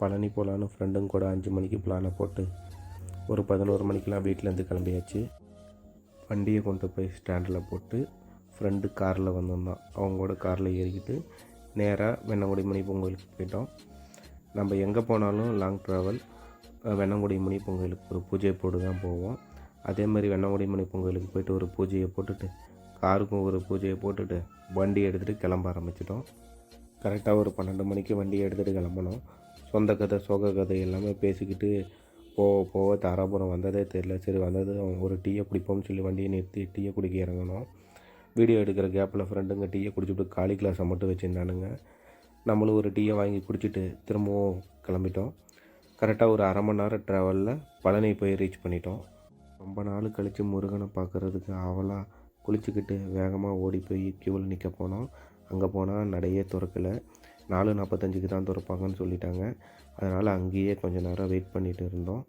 பழனி போகலான்னு ஃப்ரெண்டுங்க கூட 5 மணிக்கு பிளானை போட்டு ஒரு 11 மணிக்கெலாம் வீட்டிலேருந்து கிளம்பியாச்சு. வண்டியை கொண்டு போய் ஸ்டாண்டில் போட்டு ஃப்ரெண்டு காரில் வந்திருந்தான். அவங்களோட காரில் ஏறிக்கிட்டு நேராக வெண்ணங்குடி முனியப்பன் கோயிலுக்கு போயிட்டோம். நம்ம எங்கே போனாலும் லாங் ட்ராவல் வெண்ணங்குடி முனியப்பன் கோயிலுக்கு ஒரு பூஜையை போட்டு தான் போவோம். அதே மாதிரி வெண்ணங்குடி முனியப்பன் கோயிலுக்கு போய்ட்டு ஒரு பூஜையை போட்டுட்டு காருக்கும் ஒரு பூஜையை போட்டுட்டு வண்டி எடுத்துகிட்டு கிளம்ப ஆரம்பிச்சிட்டோம். கரெக்டாக ஒரு 12 மணிக்கு வண்டியை எடுத்துகிட்டு கிளம்பணும். சொந்த கதை சோக கதை எல்லாமே பேசிக்கிட்டு போக தாராபுரம் வந்ததே தெரியல. சரி வந்தது ஒரு டீயை குடிப்போம்னு சொல்லி வண்டியை நிறுத்தி டீயை குடிக்க இறங்கணும். வீடியோ எடுக்கிற கேப்பில் ஃப்ரெண்டுங்க டீயை குடிச்சுட்டு காலி கிளாஸை மட்டும் வச்சுருந்தானுங்க. நம்மளும் ஒரு டீயை வாங்கி குடிச்சிட்டு திரும்பவும் கிளம்பிட்டோம். கரெக்டாக ஒரு அரை மணி நேரம் ட்ராவலில் பழனி போய் ரீச் பண்ணிட்டோம். ரொம்ப நாள் கழித்து முருகனை பார்க்குறதுக்கு அவளாக குளிச்சுக்கிட்டு வேகமாக ஓடி போய் க்யூவில் நிற்க போனோம். அங்கே போனால் நடையே திறக்கலை. 4:45க்கு தான் திறப்பாங்கன்னு சொல்லிட்டாங்க. அதனால் அங்கேயே கொஞ்சம் நேரம் வெயிட் பண்ணிகிட்டு இருந்தோம்.